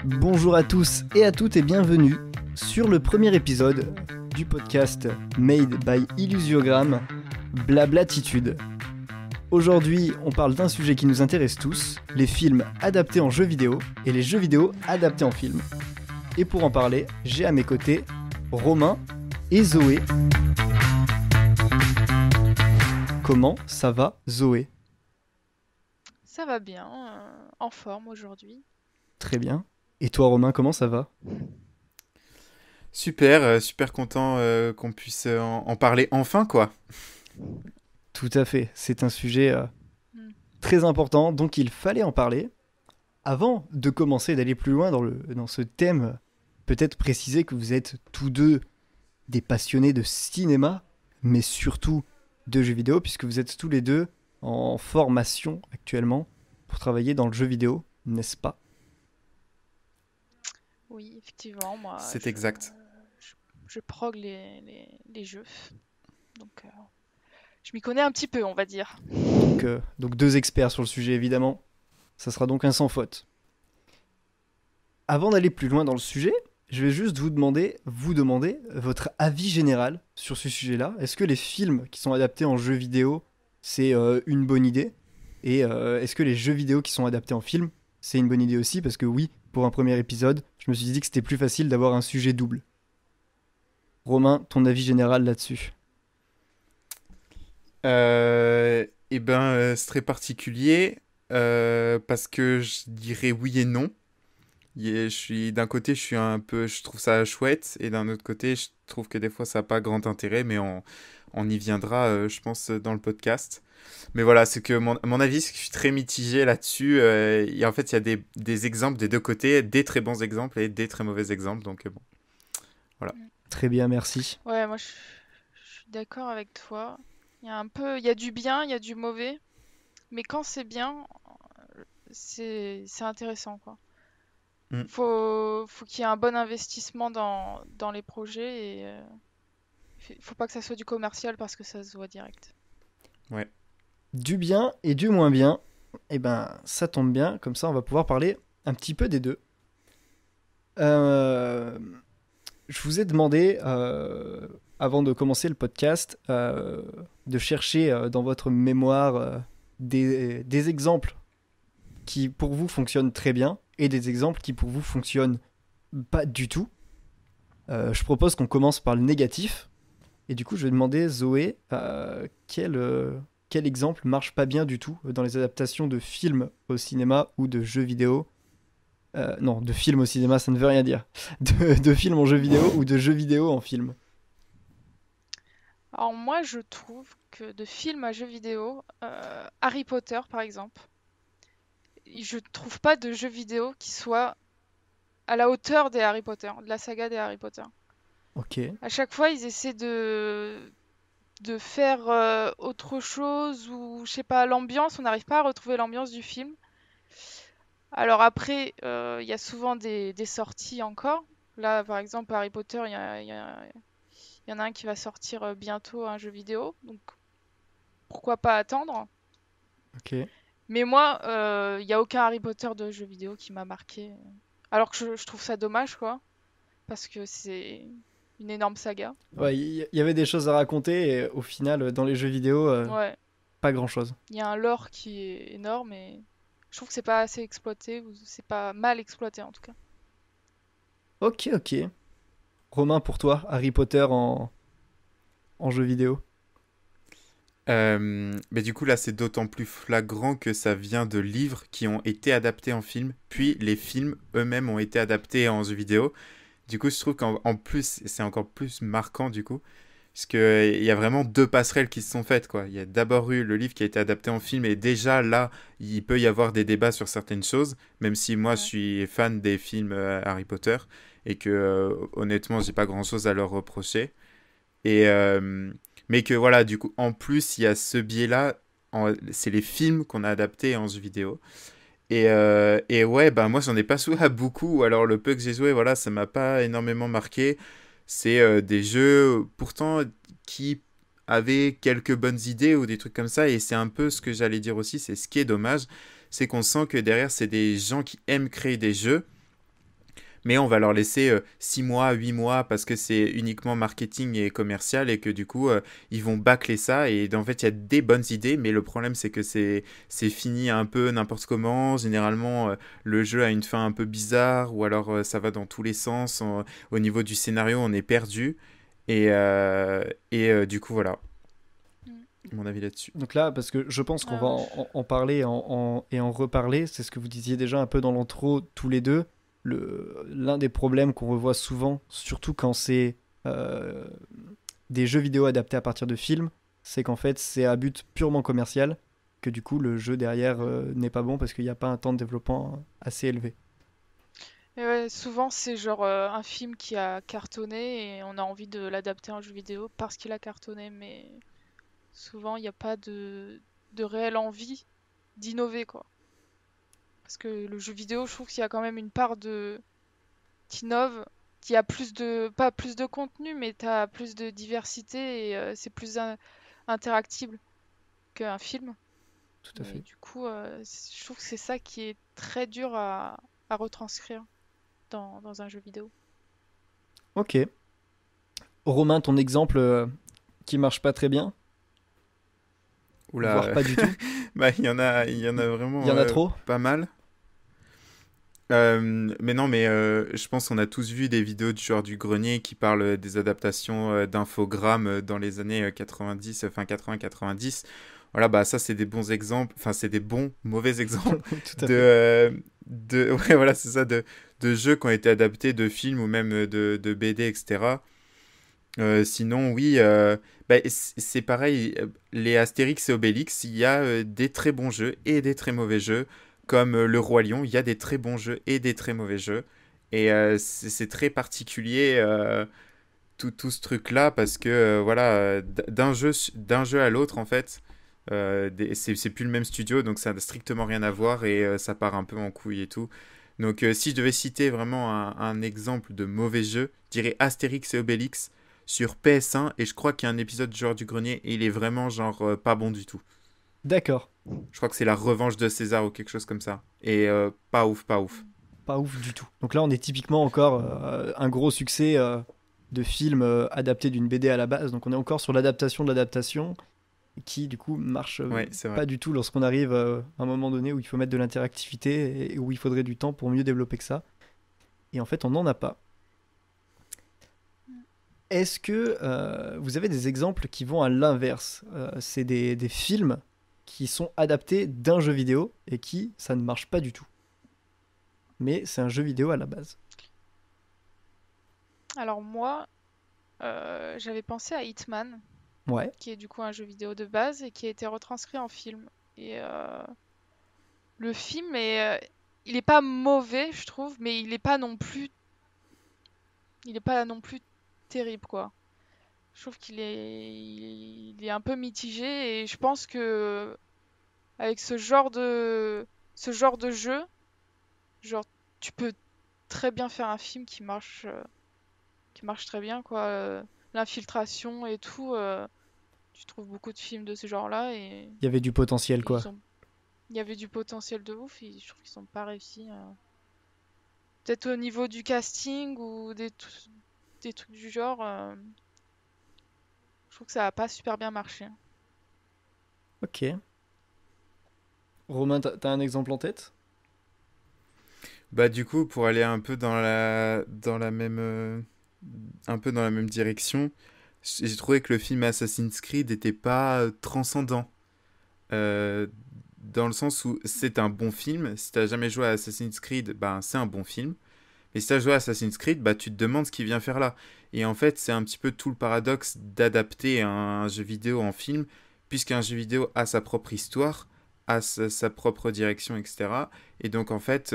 Bonjour à tous et à toutes et bienvenue sur le premier épisode du podcast Made by Illusiogram, Blablatitude. Aujourd'hui, on parle d'un sujet qui nous intéresse tous, les films adaptés en jeux vidéo et les jeux vidéo adaptés en films. Et pour en parler, j'ai à mes côtés Romain et Zoé. Comment ça va, Zoé ? Ça va bien, en forme aujourd'hui. Très bien. Et toi, Romain, comment ça va ? Super, super content qu'on puisse en parler enfin, quoi. Tout à fait, c'est un sujet Mm. très important, donc il fallait en parler. Avant de commencer, d'aller plus loin dans ce thème, peut-être préciser que vous êtes tous deux des passionnés de cinéma, mais surtout de jeux vidéo, puisque vous êtes tous les deux en formation actuellement pour travailler dans le jeu vidéo, n'est-ce pas ? Oui, effectivement, moi, C'est exact. je prog les jeux. Donc, je m'y connais un petit peu, on va dire. Donc deux experts sur le sujet, évidemment. Ça sera donc un sans faute. Avant d'aller plus loin dans le sujet, je vais juste vous demander votre avis général sur ce sujet-là. Est-ce que les films qui sont adaptés en jeux vidéo, c'est une bonne idée ? Et est-ce que les jeux vidéo qui sont adaptés en film, c'est une bonne idée aussi ? Parce que oui, pour un premier épisode, je me suis dit que c'était plus facile d'avoir un sujet double. Romain, ton avis général là-dessus ? C'est très particulier parce que je dirais oui et non. D'un côté, je trouve ça chouette, et d'un autre côté, je trouve que des fois, ça n'a pas grand intérêt, mais on y viendra, je pense, dans le podcast. Mais voilà, c'est que mon avis, c'est que je suis très mitigé là-dessus. Et en fait, il y a des exemples des deux côtés, des très bons exemples et des très mauvais exemples. Donc, bon, voilà. Très bien, merci. Ouais, moi, je suis d'accord avec toi. Il y a du bien, il y a du mauvais. Mais quand c'est bien, c'est intéressant, quoi. Mm. Faut qu'il y ait un bon investissement dans les projets et faut pas que ça soit du commercial parce que ça se voit direct. Ouais. Du bien et du moins bien, eh ben ça tombe bien, comme ça on va pouvoir parler un petit peu des deux. Je vous ai demandé, avant de commencer le podcast, de chercher dans votre mémoire des exemples qui pour vous fonctionnent très bien et des exemples qui pour vous fonctionnent pas du tout. Je propose qu'on commence par le négatif. Et du coup, je vais demander, Zoé, quel exemple marche pas bien du tout dans les adaptations de films au cinéma ou de jeux vidéo. Non, de films au cinéma, ça ne veut rien dire. De films en jeux vidéo ou de jeux vidéo en film. Alors moi, je trouve que de films à jeux vidéo, Harry Potter par exemple, je trouve pas de jeux vidéo qui soit à la hauteur des Harry Potter, de la saga des Harry Potter. Ok. À chaque fois, ils essaient de faire autre chose ou je sais pas, l'ambiance, on n'arrive pas à retrouver l'ambiance du film. Alors après, il y a souvent des sorties encore. Là, par exemple, Harry Potter, il y en a un qui va sortir bientôt, un jeu vidéo. Donc pourquoi pas attendre? Ok. Mais moi, il n'y a aucun Harry Potter de jeu vidéo qui m'a marqué. Alors que je trouve ça dommage, quoi. Parce que c'est une énorme saga. Ouais, il y avait des choses à raconter et au final, dans les jeux vidéo, Ouais, pas grand-chose. il y a un lore qui est énorme et je trouve que c'est pas assez exploité, ou c'est pas mal exploité en tout cas. Ok, ok. Romain, pour toi, Harry Potter en jeu vidéo. Mais du coup, là, c'est d'autant plus flagrant que ça vient de livres qui ont été adaptés en film, puis les films eux-mêmes ont été adaptés en jeux vidéo. Du coup, je trouve qu'en plus, c'est encore plus marquant, du coup, parce qu'il y a vraiment deux passerelles qui se sont faites, quoi. Il y a d'abord eu le livre qui a été adapté en film, et déjà, là, il peut y avoir des débats sur certaines choses, même si moi, je Ouais. suis fan des films Harry Potter, et que, honnêtement, j'ai pas grand-chose à leur reprocher. Et, mais que voilà, du coup, en plus, il y a ce biais-là, c'est les films qu'on a adaptés en jeux vidéo. Et ouais, bah moi, j'en ai pas joué à beaucoup, ou alors le peu que j'ai joué, voilà, ça m'a pas énormément marqué. C'est des jeux, pourtant, qui avaient quelques bonnes idées ou des trucs comme ça, et c'est un peu ce que j'allais dire aussi, c'est ce qui est dommage, c'est qu'on sent que derrière, c'est des gens qui aiment créer des jeux, mais on va leur laisser 6 mois, 8 mois parce que c'est uniquement marketing et commercial et que du coup, ils vont bâcler ça. Et en fait, il y a des bonnes idées, mais le problème, c'est que c'est fini un peu n'importe comment. Généralement, le jeu a une fin un peu bizarre ou alors ça va dans tous les sens. Au niveau du scénario, on est perdu. Du coup, voilà Mm. mon avis là-dessus. Donc là, parce que je pense qu'on va en parler et en reparler, c'est ce que vous disiez déjà un peu dans l'intro tous les deux. L'un des problèmes qu'on revoit souvent, surtout quand c'est euh, des jeux vidéo adaptés à partir de films, c'est qu'en fait c'est à but purement commercial, que du coup le jeu derrière n'est pas bon parce qu'il n'y a pas un temps de développement assez élevé. Et ouais, souvent, c'est genre un film qui a cartonné et on a envie de l'adapter en jeu vidéo parce qu'il a cartonné, mais souvent, il n'y a pas de réelle envie d'innover, quoi. Parce que le jeu vidéo, je trouve qu'il y a quand même une part de t'innove, qui a plus de, pas plus de contenu, mais t'as plus de diversité et c'est plus interactible qu'un film. Tout à Et fait. du coup, je trouve que c'est ça qui est très dur à retranscrire dans un jeu vidéo. Ok. Romain, ton exemple qui marche pas très bien, Oula, voire pas du tout. bah, il y en a Il y vraiment en a trop. pas mal. Mais non, mais je pense qu'on a tous vu des vidéos du genre du grenier qui parlent des adaptations d'infogrammes dans les années 90, enfin 80-90. Voilà, bah ça c'est des bons exemples, enfin c'est des bons, mauvais exemples Tout à de, fait. ouais voilà c'est ça, de jeux qui ont été adaptés de films ou même de BD, etc. Sinon, oui, bah, c'est pareil, les Astérix et Obélix, il y a des très bons jeux et des très mauvais jeux, comme Le Roi Lion, il y a des très bons jeux et des très mauvais jeux. Et c'est très particulier tout ce truc-là, parce que voilà, d'un jeu à l'autre, en fait, c'est plus le même studio, donc ça n'a strictement rien à voir et ça part un peu en couille et tout. Donc si je devais citer vraiment un exemple de mauvais jeu, je dirais Astérix et Obélix sur PS1 et je crois qu'il y a un épisode du genre du grenier et il est vraiment genre pas bon du tout. D'accord. Je crois que c'est la revanche de César ou quelque chose comme ça. Et pas ouf, pas ouf. Pas ouf du tout. Donc là, on est typiquement encore un gros succès de film adapté d'une BD à la base. Donc on est encore sur l'adaptation de l'adaptation qui, du coup, marche Ouais, c'est vrai. pas du tout lorsqu'on arrive à un moment donné où il faut mettre de l'interactivité et où il faudrait du temps pour mieux développer que ça. Et en fait, on n'en a pas. Est-ce que vous avez des exemples qui vont à l'inverse? C'est des films qui sont adaptés d'un jeu vidéo et qui, ça ne marche pas du tout. Mais c'est un jeu vidéo à la base. Alors moi, j'avais pensé à Hitman, Ouais. qui est du coup un jeu vidéo de base et qui a été retranscrit en film. Et le film il est pas mauvais, je trouve, mais il est pas non plus terrible, quoi. Je trouve il est un peu mitigé et je pense que avec ce genre de jeu, genre tu peux très bien faire un film qui marche très bien, quoi. L'infiltration et tout, tu trouves beaucoup de films de ce genre-là Il y avait du potentiel, quoi. ils ont, il y avait du potentiel de ouf et je trouve qu'ils n'ont pas réussi. Peut-être au niveau du casting ou des trucs du genre, je trouve que ça a pas super bien marché. Ok. Romain, t'as un exemple en tête? Bah du coup, pour aller un peu dans la même un peu dans la même direction, j'ai trouvé que le film Assassin's Creed n'était pas transcendant. Euh, Dans le sens où c'est un bon film. Si t'as jamais joué à Assassin's Creed, bah, c'est un bon film. Mais si t'as joué à Assassin's Creed, bah, tu te demandes ce qu'il vient faire là. Et en fait, c'est un petit peu tout le paradoxe d'adapter un jeu vidéo en film, puisqu'un jeu vidéo a sa propre histoire, a sa propre direction, etc. Et donc, en fait,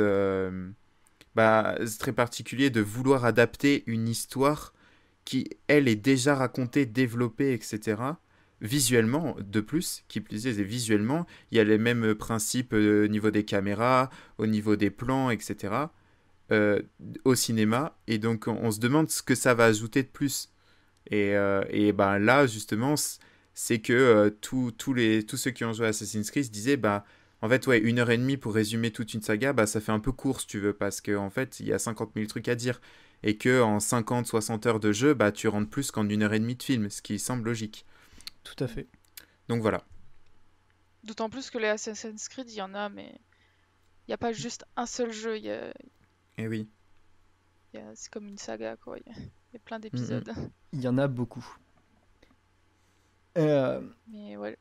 bah, c'est très particulier de vouloir adapter une histoire qui, elle, est déjà racontée, développée, etc. Visuellement, de plus, qui plus est, et visuellement, il y a les mêmes principes au niveau des caméras, au niveau des plans, etc. euh, au cinéma, et donc on se demande ce que ça va ajouter de plus. Et ben là, justement, c'est que tous ceux qui ont joué à Assassin's Creed se disaient, bah, En fait, ouais, 1 heure et demie pour résumer toute une saga, bah ça fait un peu court si tu veux, parce qu'en fait, il y a 50 000 trucs à dire. Et que en 50-60 heures de jeu, bah tu rentres plus qu'en 1 heure et demie de film, ce qui semble logique. Tout à fait. Donc voilà. D'autant plus que les Assassin's Creed, il y en a, mais il n'y a pas juste un seul jeu. Et oui. C'est comme une saga, quoi. Il y a plein Mhm. d'épisodes. Il y en a beaucoup. Euh, Mais ouais.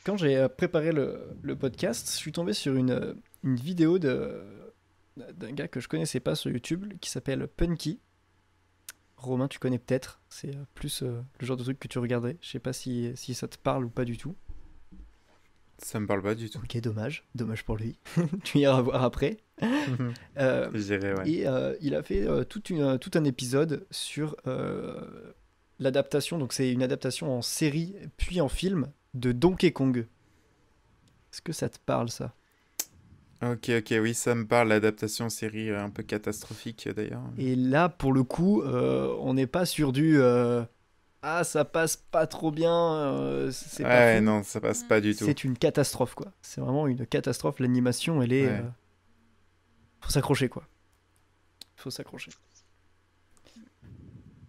Quand j'ai préparé le podcast, je suis tombé sur une vidéo d'un gars que je connaissais pas sur YouTube qui s'appelle Punky. Romain, tu connais peut-être. C'est plus le genre de truc que tu regardais. Je sais pas si ça te parle ou pas du tout. Ça me parle pas du tout. Ok, dommage. Dommage pour lui. Tu iras voir après. Euh, Je dirais, ouais. et il a fait tout un épisode sur l'adaptation. Donc c'est une adaptation en série puis en film de Donkey Kong. Est-ce que ça te parle ça? Ok, ok, oui, ça me parle, l'adaptation série un peu catastrophique d'ailleurs. Et là, pour le coup, on n'est pas sur du ah, ça passe pas trop bien, c'est pas Ouais, fou. non, ça passe Mm. pas du tout. C'est une catastrophe, quoi. C'est vraiment une catastrophe. L'animation, elle est. Ouais. Faut s'accrocher, quoi. Faut s'accrocher.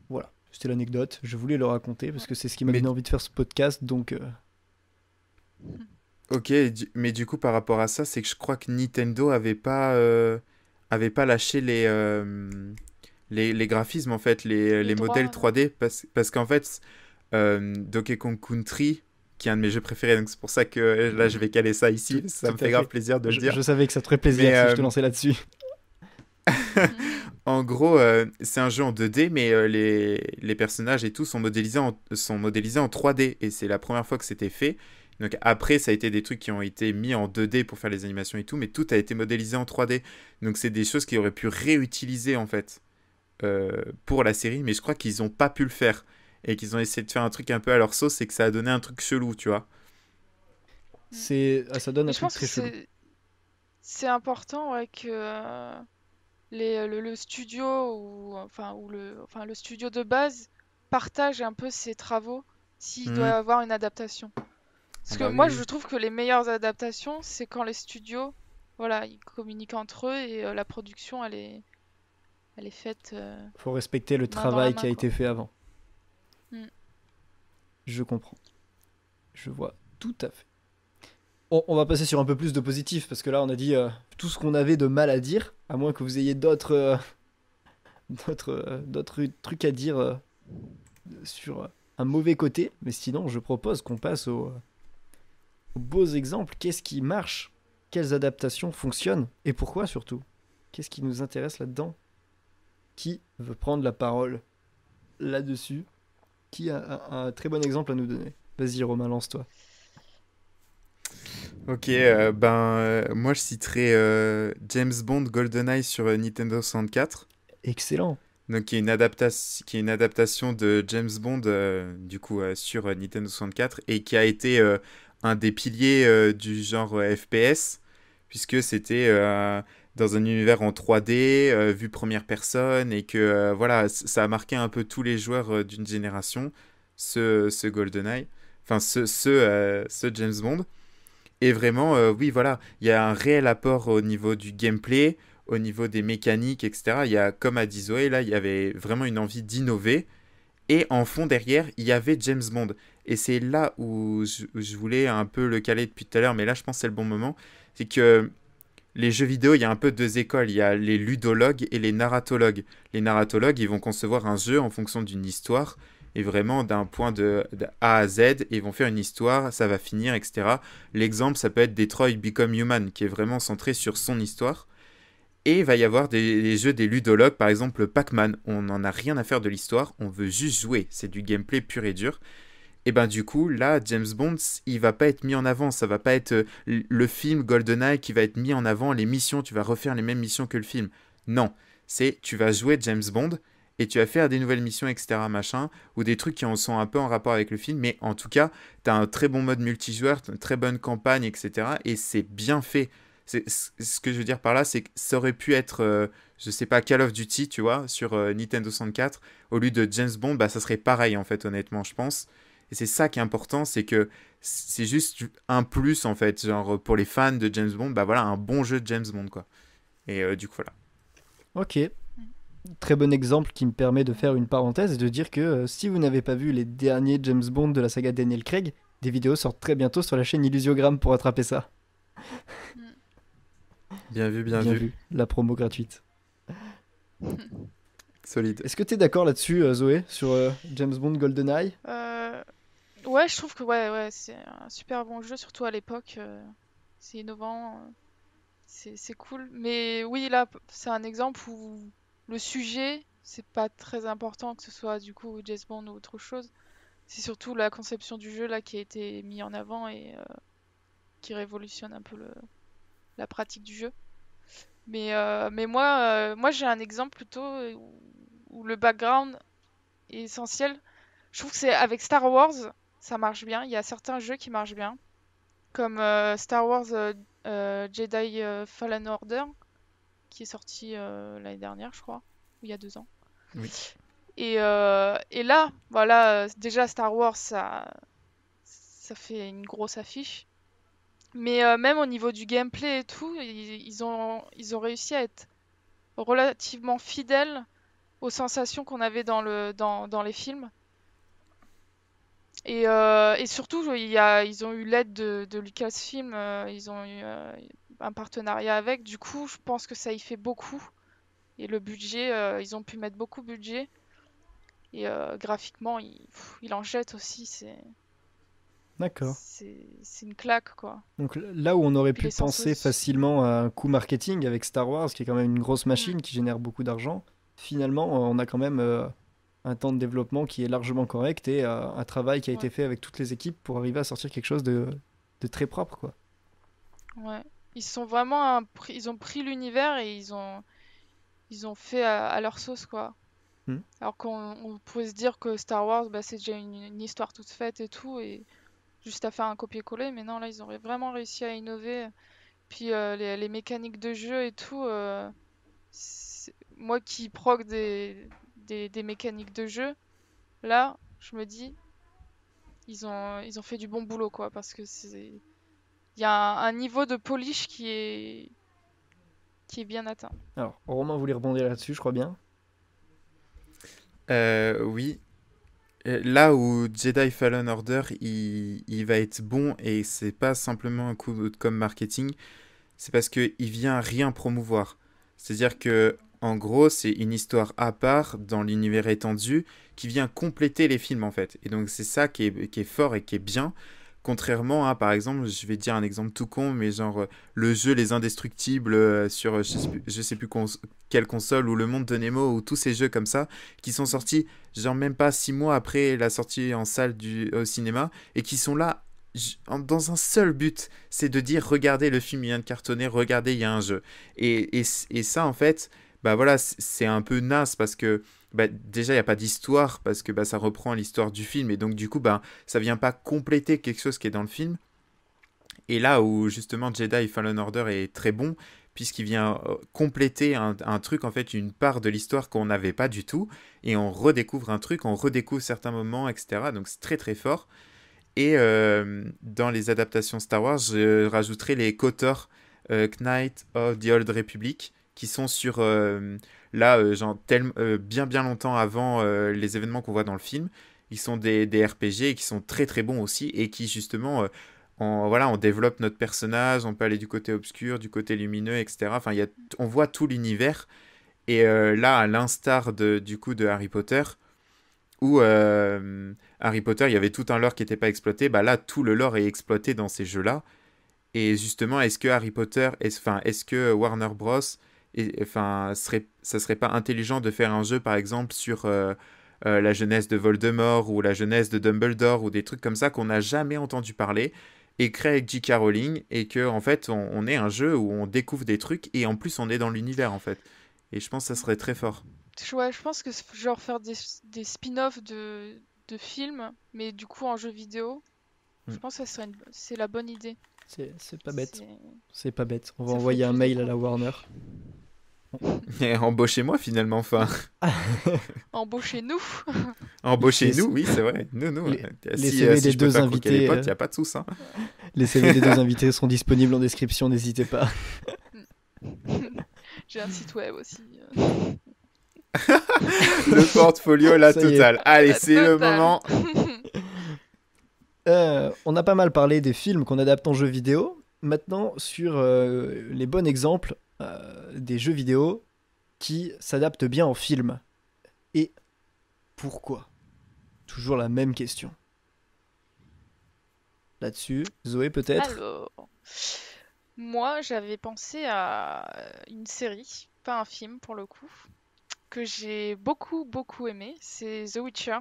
Voilà. C'était l'anecdote. Je voulais le raconter parce que c'est ce qui m'a Mais donné envie de faire ce podcast. Donc, ok, mais du coup, par rapport à ça, c'est que je crois que Nintendo avait pas lâché les graphismes, en fait, Les les modèles droits. 3D, parce qu'en fait, Donkey Kong Country, qui est un de mes jeux préférés, donc c'est pour ça que là, je vais caler ça ici, tout, ça tout me à fait grave fait. plaisir de le dire. Je savais que ça te ferait plaisir Mais si je te lançais là-dessus. en gros, c'est un jeu en 2D, mais les personnages et tout sont modélisés en 3D, et c'est la première fois que c'était fait. Donc après, ça a été des trucs qui ont été mis en 2D pour faire les animations et tout, mais tout a été modélisé en 3D. Donc c'est des choses qu'ils auraient pu réutiliser en fait pour la série, mais je crois qu'ils n'ont pas pu le faire. Et qu'ils ont essayé de faire un truc un peu à leur sauce et que ça a donné un truc chelou, tu vois. Ça donne Mais un je truc pense que très chelou. c'est important, ouais, que le studio ou le studio de base partage un peu ses travaux s'il doit y Mhm. avoir une adaptation. Ah Parce que bah oui, moi, je oui. trouve que les meilleures adaptations, c'est quand les studios, voilà, ils communiquent entre eux et la production, elle est faite Faut respecter le main dans la travail qui main, a quoi. été fait avant. Mm. Je comprends. Je vois tout à fait. On va passer sur un peu plus de positif parce que là, on a dit tout ce qu'on avait de mal à dire, à moins que vous ayez d'autres trucs à dire sur un mauvais côté. Mais sinon, je propose qu'on passe aux beaux exemples. Qu'est-ce qui marche? Quelles adaptations fonctionnent? Et pourquoi surtout? Qu'est-ce qui nous intéresse là-dedans? Qui veut prendre la parole là-dessus? Qui a un très bon exemple à nous donner? Vas-y, Romain, lance-toi. Ok, moi je citerai James Bond GoldenEye sur Nintendo 64. Excellent. Donc qui est une adaptation de James Bond du coup sur Nintendo 64 et qui a été un des piliers du genre FPS puisque c'était dans un univers en 3D vue première personne et que voilà ça a marqué un peu tous les joueurs d'une génération ce GoldenEye, enfin ce James Bond. Et vraiment, oui, voilà, il y a un réel apport au niveau du gameplay, au niveau des mécaniques, etc. Il y a, comme a dit Zoé, là, il y avait vraiment une envie d'innover. Et en fond, derrière, il y avait James Bond. Et c'est là où je voulais un peu le caler depuis tout à l'heure, mais là, je pense que c'est le bon moment. C'est que les jeux vidéo, il y a un peu deux écoles. Il y a les ludologues et les narratologues. Les narratologues, ils vont concevoir un jeu en fonction d'une histoire, et vraiment d'un point de A à Z, et ils vont faire une histoire, ça va finir, etc. L'exemple, ça peut être Detroit Become Human, qui est vraiment centré sur son histoire. Et il va y avoir des jeux des ludologues, par exemple Pac-Man. On n'en a rien à faire de l'histoire, on veut juste jouer. C'est du gameplay pur et dur. Et ben du coup, là, James Bond, il va pas être mis en avant. Ça va pas être le film GoldenEye qui va être mis en avant, les missions, tu vas refaire les mêmes missions que le film. Non, c'est tu vas jouer James Bond et tu vas faire des nouvelles missions, etc. machin, ou des trucs qui en sont un peu en rapport avec le film. Mais en tout cas, tu as un très bon mode multijoueur, une très bonne campagne, etc. Et c'est bien fait. Ce que je veux dire par là, c'est que ça aurait pu être, je sais pas, Call of Duty, tu vois, sur Nintendo 64. Au lieu de James Bond, bah ça serait pareil, en fait, honnêtement, je pense. Et c'est ça qui est important, c'est que c'est juste un plus, en fait. Genre, pour les fans de James Bond, bah voilà, un bon jeu de James Bond, quoi. Et du coup, voilà. Ok, très bon exemple qui me permet de faire une parenthèse et de dire que si vous n'avez pas vu les derniers James Bond de la saga Daniel Craig, des vidéos sortent très bientôt sur la chaîne Illusiogram pour attraper ça. Bien vu, bien Bien vu. vu, la promo gratuite. Solide. Est-ce que tu es d'accord là-dessus, Zoé, sur James Bond GoldenEye? Ouais, je trouve que ouais, c'est un super bon jeu, surtout à l'époque. C'est innovant, c'est cool. Mais oui, là, c'est un exemple où le sujet, c'est pas très important que ce soit du coup James Bond ou autre chose. C'est surtout la conception du jeu là qui a été mis en avant et qui révolutionne un peu la pratique du jeu. Mais moi j'ai un exemple plutôt où le background est essentiel. Je trouve que c'est avec Star Wars, ça marche bien. Il y a certains jeux qui marchent bien, comme Star Wars Jedi Fallen Order, qui est sorti l'année dernière, je crois, ou il y a 2 ans. Oui. Et là, voilà, déjà Star Wars, ça fait une grosse affiche. Mais même au niveau du gameplay et tout, ils ont réussi à être relativement fidèles aux sensations qu'on avait dans les films. Et surtout, ils ont eu l'aide de Lucasfilm, ils ont eu un partenariat avec. Du coup, je pense que ça y fait beaucoup. Et le budget, ils ont pu mettre beaucoup de budget. Et graphiquement, il en jette aussi. D'accord. C'est une claque, quoi. Donc là où on aurait Puis pu les penser sensations. facilement à un coup marketing avec Star Wars, qui est quand même une grosse Mm. machine qui génère beaucoup d'argent, finalement on a quand même un temps de développement qui est largement correct et un travail qui a été Ouais, fait avec toutes les équipes pour arriver à sortir quelque chose de très propre, quoi. ouais. Ils sont vraiment ils ont pris l'univers et ils ont fait à leur sauce, quoi. Hmm. Alors qu'on pourrait se dire que Star Wars, bah, c'est déjà une histoire toute faite et tout, et juste à faire un copier-coller, mais non, là, ils ont vraiment réussi à innover. Puis les mécaniques de jeu et tout, moi qui proc des mécaniques de jeu, là, je me dis, ils ont fait du bon boulot, quoi, parce que il y a un niveau de polish qui est bien atteint. Alors, Romain voulait rebondir là-dessus, je crois bien. Oui. Là où Jedi Fallen Order, il va être bon, et c'est pas simplement un coup de com marketing, c'est parce qu'il vient rien promouvoir. C'est-à-dire que, en gros, c'est une histoire à part dans l'univers étendu qui vient compléter les films, en fait. Et donc, c'est ça qui est fort et qui est bien. Contrairement à, par exemple, je vais dire un exemple tout con, mais genre le jeu Les Indestructibles sur je sais plus quelle console, ou Le Monde de Nemo, ou tous ces jeux comme ça, qui sont sortis genre même pas 6 mois après la sortie en salle au cinéma, et qui sont là dans un seul but, c'est de dire regardez, le film vient de cartonner, regardez, il y a un jeu. Et ça, en fait, bah voilà, c'est un peu naze parce que bah, déjà, il n'y a pas d'histoire parce que bah, ça reprend l'histoire du film, et donc du coup, bah, ça vient pas compléter quelque chose qui est dans le film. Et là où justement Jedi Fallen Order est très bon, puisqu'il vient compléter un truc, en fait, une part de l'histoire qu'on n'avait pas du tout, et on redécouvre un truc, on redécouvre certains moments, etc. Donc c'est très très fort. Et dans les adaptations Star Wars, je rajouterai les KOTOR, Knight of the Old Republic, qui sont sur là, genre bien bien longtemps avant les événements qu'on voit dans le film. Ils sont des RPG et qui sont très très bons aussi, et qui justement, voilà, on développe notre personnage, on peut aller du côté obscur, du côté lumineux, etc. Enfin, on voit tout l'univers. Et là, à l'instar du coup de Harry Potter, où Harry Potter, il y avait tout un lore qui n'était pas exploité, bah là, tout le lore est exploité dans ces jeux-là. Et justement, est-ce que Harry Potter, est-ce que Warner Bros, ça serait pas intelligent de faire un jeu, par exemple, sur la jeunesse de Voldemort, ou la jeunesse de Dumbledore, ou des trucs comme ça qu'on n'a jamais entendu parler, et créé avec J.K. Rowling, et que en fait, on ait un jeu où on découvre des trucs, et en plus, on est dans l'univers, en fait. Et je pense que ça serait très fort. Ouais, je pense que genre faire des spin-offs de films, mais du coup en jeu vidéo, je Hmm. pense que c'est la bonne idée. C'est pas bête. C'est- C'est pas bête. On va Ça ferait envoyer un plus de mail à la contenu. Warner. Et embauchez-moi finalement, enfin. Embauchez-nous! Embauchez-nous, oui, c'est vrai. Nous, Les si, CV si des je peux deux pas croquer les invités, potes, il n'y a pas de souci. Hein. les CV des deux invités sont disponibles en description, n'hésitez pas. J'ai un site web aussi. Le portfolio, la Ça y est. totale. Allez, La c'est le totale. moment. On a pas mal parlé des films qu'on adapte en jeux vidéo. Maintenant, sur les bons exemples des jeux vidéo qui s'adaptent bien en film. Et pourquoi? Toujours la même question. Là-dessus, Zoé peut-être? Alors, moi, j'avais pensé à une série, pas un film pour le coup, que j'ai beaucoup, beaucoup aimé. C'est The Witcher.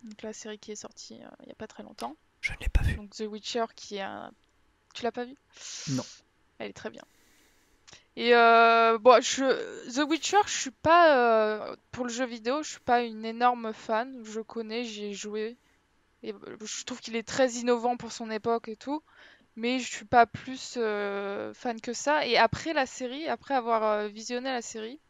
Donc la série qui est sortie il y a pas très longtemps. Je ne l'ai pas vu. Donc The Witcher qui est un... Tu l'as pas vu? Non. Elle est très bien. Et bon, The Witcher, je suis pas pour le jeu vidéo, je suis pas une énorme fan. Je connais, j'y ai joué et je trouve qu'il est très innovant pour son époque et tout, mais je suis pas plus fan que ça. Et après la série, après avoir visionné la série,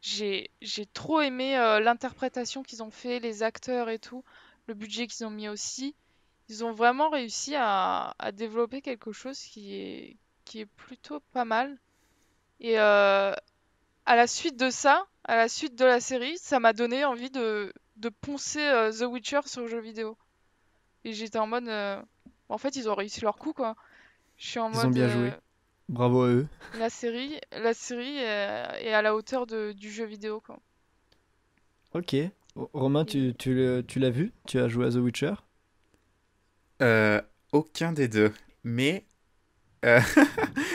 j'ai trop aimé l'interprétation qu'ils ont fait, les acteurs et tout, le budget qu'ils ont mis aussi. Ils ont vraiment réussi à développer quelque chose qui est plutôt pas mal. Et à la suite de ça, à la suite de la série, ça m'a donné envie de poncer The Witcher sur le jeu vidéo. Et j'étais en mode, en fait, ils ont réussi leur coup, quoi. Je suis en Ils ont mode, bien joué. Bravo à eux. la série est à la hauteur du jeu vidéo, quoi. Ok. Romain, Et- tu l'as vu? Tu as joué à The Witcher? Euh, Aucun des deux. Mais euh,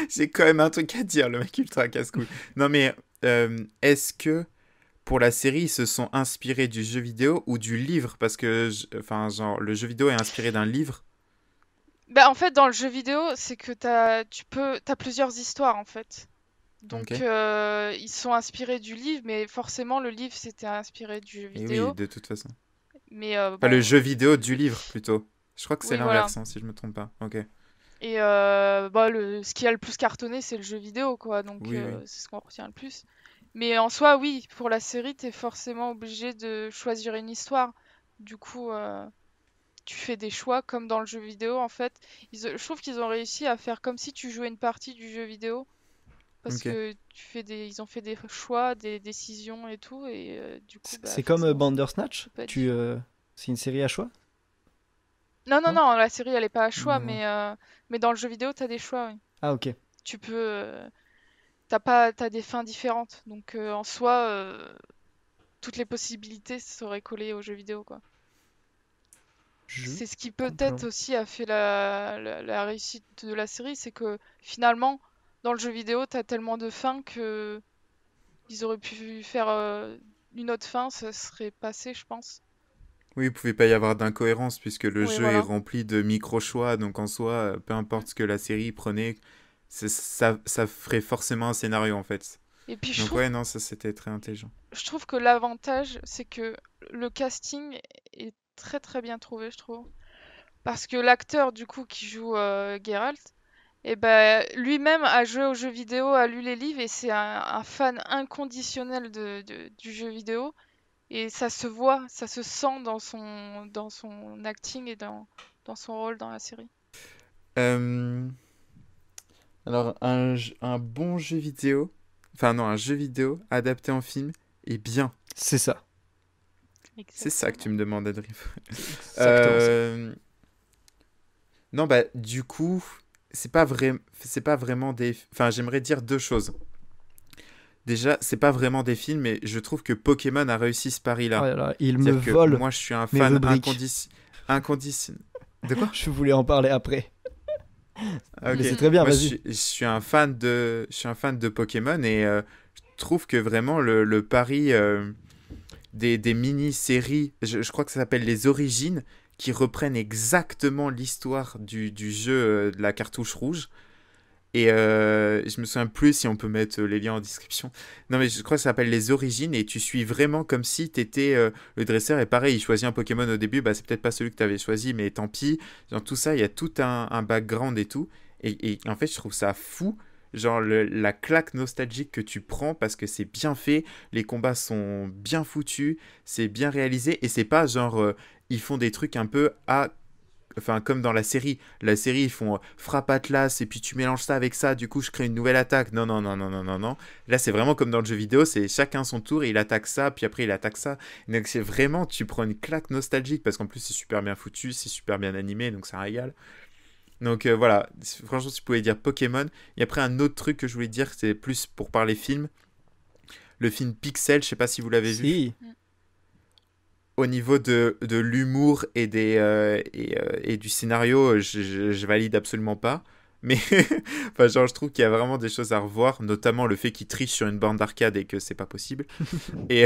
j'ai quand même un truc à dire, le mec ultra casse-couille. Non, mais est-ce que pour la série, ils se sont inspirés du jeu vidéo ou du livre? Parce que, enfin, genre, le jeu vidéo est inspiré d'un livre. Bah, en fait, dans le jeu vidéo, c'est que t'as plusieurs histoires, en fait. Ok. Donc, ils sont inspirés du livre, mais forcément, le livre, c'était inspiré du jeu Et oui, vidéo. de toute façon. Mais Enfin, le bon, jeu vidéo du livre, plutôt. Je crois que c'est oui, voilà. l'inverse, hein, si je me trompe pas. Ok. Et bah, ce qui a le plus cartonné, c'est le jeu vidéo, quoi. Donc, Oui, oui. c'est ce qu'on retient le plus. Mais en soi, oui, pour la série, t'es forcément obligé de choisir une histoire. Du coup, tu fais des choix comme dans le jeu vidéo, en fait. Je trouve qu'ils ont réussi à faire comme si tu jouais une partie du jeu vidéo. Parce Ok. que ils ont fait des choix, des décisions et tout. Et du coup, bah, C'est comme forcément, Bandersnatch? ça peut être différent. C'est une série à choix? Non, non, Non? non, la série, elle est pas à choix, Non. mais dans le jeu vidéo, t'as des choix, oui. Ah, ok. Tu peux. T'as des fins différentes. Donc en soi, toutes les possibilités seraient collées au jeu vidéo, quoi. Je C'est ce qui comprends. peut-être aussi a fait la réussite de la série, c'est que finalement, dans le jeu vidéo, t'as tellement de fins que ils auraient pu faire une autre fin, ça serait passé, je pense. Oui, il pouvait pas y avoir d'incohérence puisque le Oui, jeu est voilà. rempli de micro-choix, donc en soi, peu Mm. importe ce que la série prenait, ça ferait forcément un scénario en fait. Et puis Donc ouais, non, ça c'était très intelligent. je trouve que l'avantage, c'est que le casting est très très bien trouvé, je trouve. Parce que l'acteur du coup qui joue Geralt, et ben lui-même a joué aux jeux vidéo, a lu les livres et c'est un fan inconditionnel du jeu vidéo. Et ça se voit, ça se sent dans son acting et dans son rôle dans la série. Euh, Alors, un bon jeu vidéo, enfin non, un jeu vidéo adapté en film est bien. C'est ça. C'est ça que tu Exactement. me demandes, Adrien. C'est exactement ça. Euh, Non, bah, du coup, c'est pas vraiment des. Enfin, j'aimerais dire deux choses. Déjà, c'est pas vraiment des films, mais je trouve que Pokémon a réussi ce Oh pari-là. là là, il me C'est-à-dire que vole moi, je suis un mes fan rubriques. inconditionnel. De quoi? Je voulais en parler après. Ah, Mais ok. c'est très bien, Moi, vas-y. je suis je suis un fan de Pokémon et je trouve que vraiment le pari des mini-séries, je crois que ça s'appelle les origines, qui reprennent exactement l'histoire du jeu de la cartouche rouge. Et je me souviens plus si on peut mettre les liens en description. Non, mais je crois que ça s'appelle les origines et tu suis vraiment comme si t'étais le dresseur. Et pareil, il choisit un Pokémon au début, bah c'est peut-être pas celui que t'avais choisi, mais tant pis. Dans tout ça, il y a tout un background et tout. Et en fait, je trouve ça fou genre la claque nostalgique que tu prends parce que c'est bien fait, les combats sont bien foutus, c'est bien réalisé et c'est pas genre ils font des trucs un peu enfin comme dans la série. La série ils font frappe Atlas et puis tu mélanges ça avec ça, du coup je crée une nouvelle attaque. Non non non non non non non. Là c'est vraiment comme dans le jeu vidéo, c'est chacun son tour et il attaque ça puis après il attaque ça. Donc c'est vraiment tu prends une claque nostalgique parce qu'en plus c'est super bien foutu, c'est super bien animé donc ça régale. Donc voilà, franchement, si tu pouvais dire Pokémon. Et après, un autre truc que je voulais dire, c'est plus pour parler film. Le film Pixel, je sais pas si vous l'avez vu. Si. Au niveau de l'humour et du scénario, je valide absolument pas. Mais enfin, genre, je trouve qu'il y a vraiment des choses à revoir, notamment le fait qu'il triche sur une borne d'arcade et que c'est pas possible. Et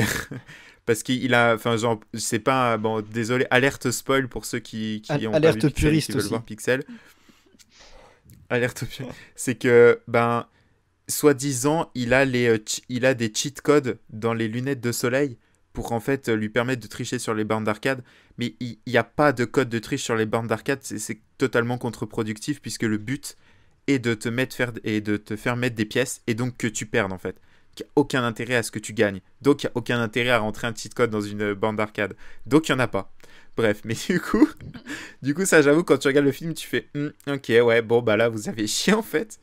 parce qu'il a, enfin, genre, c'est pas, bon, désolé, alerte spoil pour ceux qui ont pas Alerte vu Pixel et qui puriste veulent aussi. voir Pixel. Alerte c'est que, ben, soi-disant, il a des cheat codes dans les lunettes de soleil pour en fait lui permettre de tricher sur les bornes d'arcade. Mais il n'y a pas de code de triche sur les bornes d'arcade, c'est totalement contre-productif puisque le but est de te faire mettre des pièces et donc que tu perdes en fait. Il n'y a aucun intérêt à ce que tu gagnes. Donc il n'y a aucun intérêt à rentrer un cheat code dans une borne d'arcade. Donc il n'y en a pas. Bref, mais du coup ça j'avoue quand tu regardes le film tu fais ok ouais bon bah là vous avez chié en fait.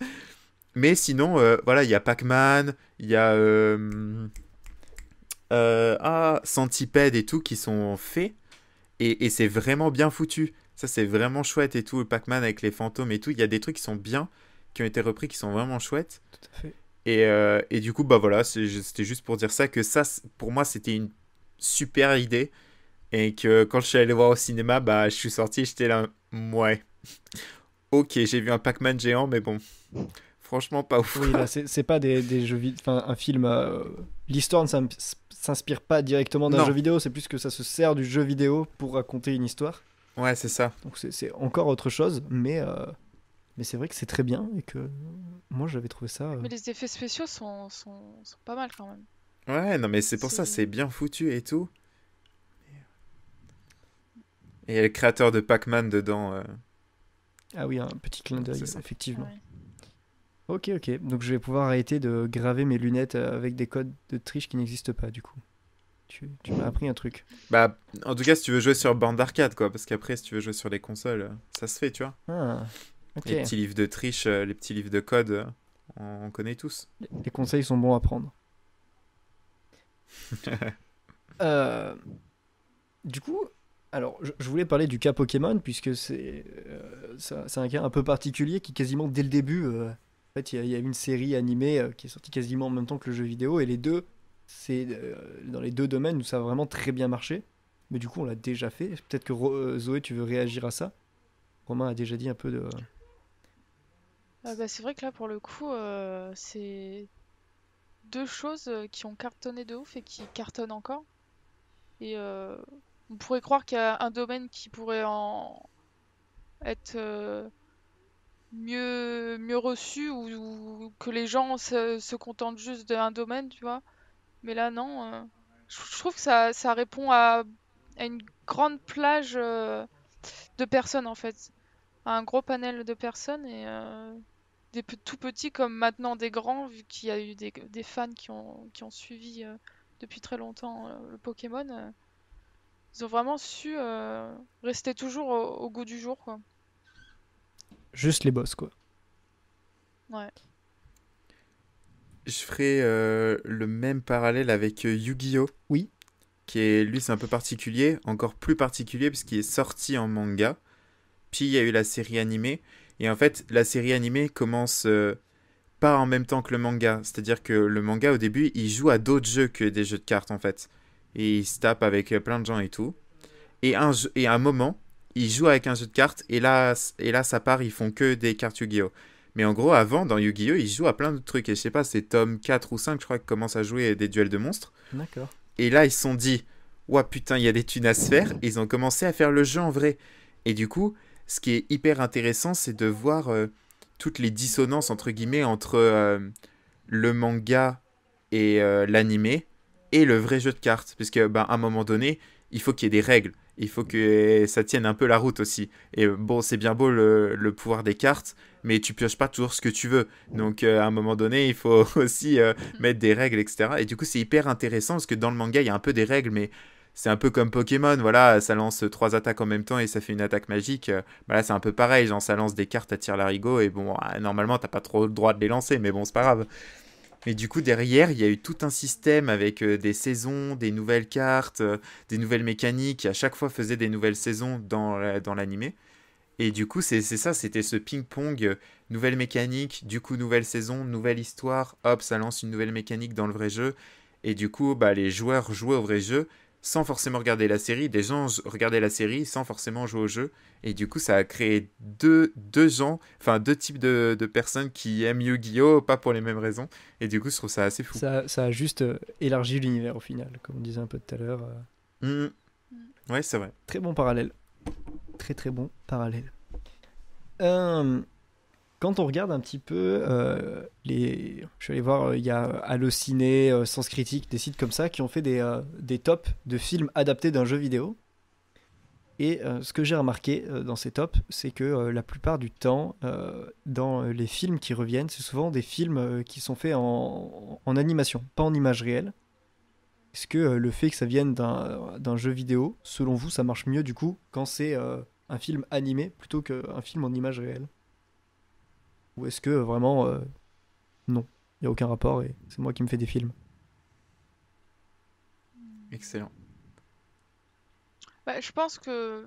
Mais sinon, voilà, il y a Pac-Man, il y a Centipede et tout qui sont faits. Et c'est vraiment bien foutu. Ça, c'est vraiment chouette et tout. Le Pac-Man avec les fantômes et tout. Il y a des trucs qui sont bien, qui ont été repris, qui sont vraiment chouettes. Tout à fait. Et du coup, bah voilà, c'était juste pour dire ça, que ça, pour moi, c'était une super idée. Et que quand je suis allé voir au cinéma, bah, je suis sorti, j'étais là, ouais. Ok, j'ai vu un Pac-Man géant, mais bon. Franchement, pas ouf. Oui, là, c'est pas des jeux vidéo. Enfin, un film. L'histoire ne s'inspire pas directement d'un Non. jeu vidéo, c'est plus que ça se sert du jeu vidéo pour raconter une histoire. Ouais, c'est ça. Donc c'est encore autre chose, mais c'est vrai que c'est très bien et que moi j'avais trouvé ça. Mais les effets spéciaux sont pas mal quand même. Ouais, non, mais c'est pour ça, c'est bien foutu et tout. Et il y a le créateur de Pac-Man dedans. Ah oui, un petit clin d'œil, C'est ça. effectivement. Ouais. Ok, ok. Donc je vais pouvoir arrêter de graver mes lunettes avec des codes de triche qui n'existent pas, du coup. Tu m'as appris un truc. Bah, en tout cas, si tu veux jouer sur bande d'arcade, quoi. Parce qu'après, si tu veux jouer sur les consoles, ça se fait, tu vois. Ah, ok. Les petits livres de triche, les petits livres de code, on connaît tous. Les conseils sont bons à prendre. Euh, Du coup, alors je voulais parler du cas Pokémon puisque c'est un cas un peu particulier qui quasiment dès le début, en fait, il y a une série animée qui est sortie quasiment en même temps que le jeu vidéo et les deux, c'est dans les deux domaines où ça a vraiment très bien marché. Mais du coup, on l'a déjà fait. Peut-être que Zoé, tu veux réagir à ça. Romain a déjà dit un peu de. Bah, c'est vrai que là, pour le coup, c'est deux choses qui ont cartonné de ouf et qui cartonnent encore. Et on pourrait croire qu'il y a un domaine qui pourrait en être mieux reçu ou que les gens se contentent juste d'un domaine, tu vois. Mais là, non. Je trouve que ça répond à une grande plage de personnes, en fait. À un gros panel de personnes et tout petits comme maintenant des grands, vu qu'il y a eu des fans qui ont suivi depuis très longtemps le Pokémon. Ils ont vraiment su rester toujours au goût du jour, quoi. Juste les boss, quoi. Ouais. Je ferai le même parallèle avec Yu-Gi-Oh! Oui. Qui est, lui, c'est un peu particulier, encore plus particulier, puisqu'il est sorti en manga. Puis il y a eu la série animée. Et en fait, la série animée commence pas en même temps que le manga. C'est-à-dire que le manga, au début, il joue à d'autres jeux que des jeux de cartes, en fait. Et il se tape avec plein de gens et tout. Et à un moment, il joue avec un jeu de cartes. Et là, ça part, ils font que des cartes Yu-Gi-Oh! Mais en gros, avant, dans Yu-Gi-Oh! Il joue à plein de trucs. Et je sais pas, c'est tome 4 ou 5, je crois, qu'ils commencent à jouer des duels de monstres. D'accord. Et là, ils se sont dit, ouah putain, il y a des thunes à se faire. Et ils ont commencé à faire le jeu en vrai. Et du coup, ce qui est hyper intéressant, c'est de voir toutes les dissonances, entre guillemets, entre le manga et l'animé et le vrai jeu de cartes. Parce qu'à un moment donné, il faut qu'il y ait des règles. il faut que ça tienne un peu la route aussi. Et bon, c'est bien beau le pouvoir des cartes, mais tu pioches pas toujours ce que tu veux. Donc à un moment donné, il faut aussi mettre des règles, etc. Et du coup, c'est hyper intéressant parce que dans le manga, il y a un peu des règles, mais c'est un peu comme Pokémon, voilà, ça lance 3 attaques en même temps et ça fait une attaque magique. Voilà, c'est un peu pareil, genre ça lance des cartes à tir-larigot et bon, normalement, t'as pas trop le droit de les lancer, mais bon, c'est pas grave. Mais du coup, derrière, il y a eu tout un système avec des saisons, des nouvelles cartes, des nouvelles mécaniques, qui à chaque fois faisaient des nouvelles saisons dans l'animé. Et du coup, c'est ça, c'était ce ping-pong, nouvelle mécanique, du coup, nouvelle saison, nouvelle histoire, hop, ça lance une nouvelle mécanique dans le vrai jeu. Et du coup, bah, les joueurs jouaient au vrai jeu sans forcément regarder la série. Des gens regardaient la série sans forcément jouer au jeu. Et du coup, ça a créé deux gens, enfin deux types de personnes qui aiment Yu-Gi-Oh! Pas pour les mêmes raisons. Et du coup, je trouve ça assez fou. Ça a juste élargi l'univers au final, comme on disait un peu tout à l'heure. Mhm. Mm. Ouais, c'est vrai. Très bon parallèle. Très très bon parallèle. Euh, Quand on regarde un petit peu je suis allé voir, il y a Allociné, Sens Critique, des sites comme ça qui ont fait des tops de films adaptés d'un jeu vidéo. Et ce que j'ai remarqué dans ces tops, c'est que la plupart du temps, dans les films qui reviennent, c'est souvent des films qui sont faits en animation, pas en image réelle. Est-ce que le fait que ça vienne d'un jeu vidéo, selon vous, ça marche mieux du coup quand c'est un film animé plutôt qu'un film en image réelle? Ou est-ce que vraiment, non, il n'y a aucun rapport et c'est moi qui me fais des films? Excellent. Bah, je pense que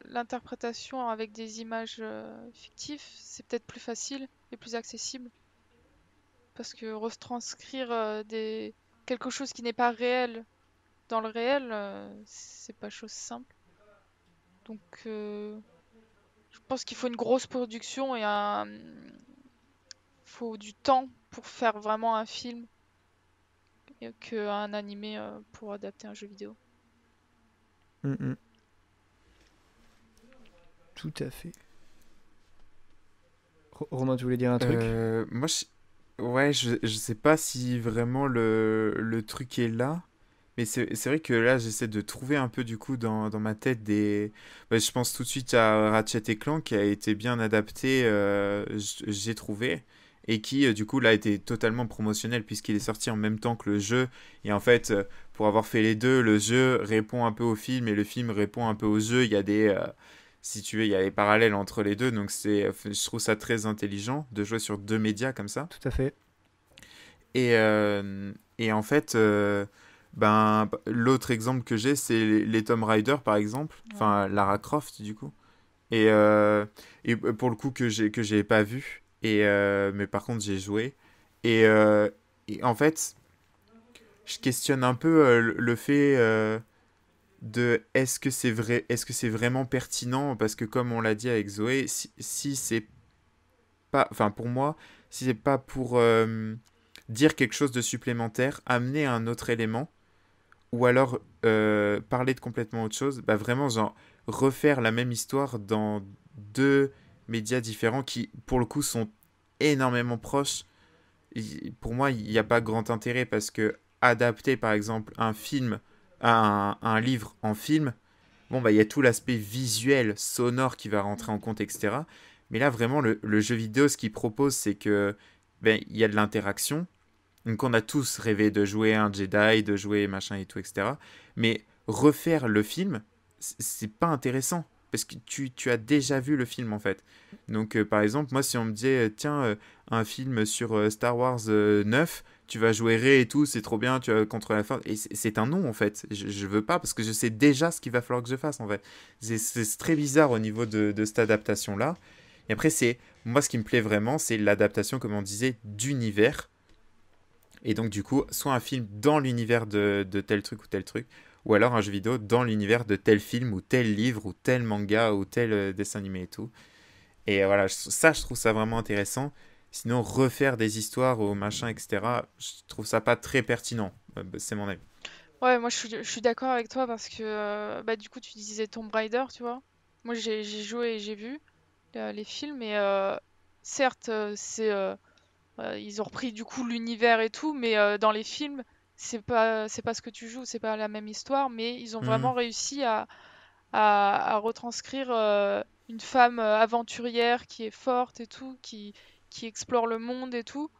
l'interprétation avec des images fictives, c'est peut-être plus facile et plus accessible. Parce que retranscrire quelque chose qui n'est pas réel dans le réel, c'est pas chose simple. Donc, je pense qu'il faut une grosse production et faut du temps pour faire vraiment un film et qu'un animé pour adapter un jeu vidéo. Mhm. Tout à fait. Romain, tu voulais dire un truc? Moi, ouais, je sais pas si vraiment le truc est là. Mais c'est vrai que là, j'essaie de trouver un peu du coup dans ma tête des. Bah, je pense tout de suite à Ratchet et Clank qui a été bien adapté, j'ai trouvé, et qui du coup là a été totalement promotionnel puisqu'il est sorti en même temps que le jeu. Et en fait, pour avoir fait les deux, le jeu répond un peu au film et le film répond un peu au jeu. Il y a si tu veux, il y a des parallèles entre les deux, donc je trouve ça très intelligent de jouer sur deux médias comme ça. Tout à fait. Et en fait, ben, l'autre exemple que j'ai, c'est les Tomb Raider, par exemple. Ouais. Enfin, Lara Croft, du coup. Et pour le coup, que j'ai pas vu. Mais par contre, j'ai joué. Et, euh, et en fait, je questionne un peu le fait de est-ce que c'est vraiment pertinent? Parce que comme on l'a dit avec Zoé, si c'est pas, enfin pour moi, si c'est pas pour dire quelque chose de supplémentaire, amener un autre élément, ou alors parler de complètement autre chose, bah vraiment genre refaire la même histoire dans deux médias différents qui pour le coup sont énormément proches. Pour moi, il n'y a pas grand intérêt parce que adapter par exemple un film, un livre en film, bon bah il y a tout l'aspect visuel, sonore qui va rentrer en compte, etc. Mais là vraiment le jeu vidéo, ce qu'il propose, c'est que ben il y a de l'interaction. Donc on a tous rêvé de jouer un Jedi, de jouer machin et tout, etc. Mais refaire le film, c'est pas intéressant. Parce que tu as déjà vu le film en fait. Donc par exemple, moi si on me disait, tiens, un film sur Star Wars 9, tu vas jouer Rey et tout, c'est trop bien, tu vas contre la fin. Et c'est un non en fait. Je veux pas parce que je sais déjà ce qu'il va falloir que je fasse en fait. C'est très bizarre au niveau de cette adaptation-là. Et après, moi ce qui me plaît vraiment, c'est l'adaptation, comme on disait, d'univers et donc, du coup, soit un film dans l'univers de tel truc ou tel truc, ou alors un jeu vidéo dans l'univers de tel film ou tel livre ou tel manga ou tel dessin animé et tout. Et voilà, ça, je trouve ça vraiment intéressant. Sinon, refaire des histoires ou machin, etc., je trouve ça pas très pertinent. C'est mon avis. Ouais, moi je suis d'accord avec toi parce que bah, du coup tu disais Tomb Raider, tu vois. Moi j'ai joué et j'ai vu les films et certes ils ont repris du coup l'univers et tout, mais dans les films c'est pas ce que tu joues, c'est pas la même histoire, mais ils ont Hmm. vraiment réussi à retranscrire une femme aventurière qui est forte et tout, qui explore le monde et tout,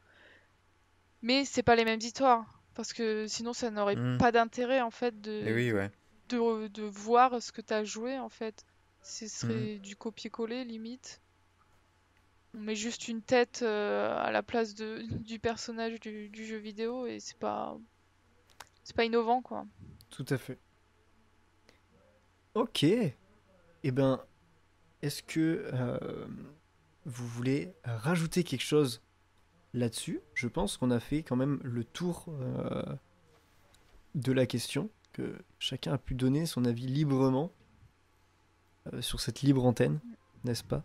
mais c'est pas les mêmes histoires, parce que sinon ça n'aurait Hmm. pas d'intérêt en fait Et oui, ouais. de voir ce que t'as joué en fait. Ce Hmm. serait du copier-coller limite. On met juste une tête à la place du personnage du jeu vidéo et c'est pas innovant quoi. Tout à fait. Ok. Eh ben, est-ce que vous voulez rajouter quelque chose là-dessus? Je pense qu'on a fait quand même le tour de la question, que chacun a pu donner son avis librement sur cette libre antenne, n'est-ce pas?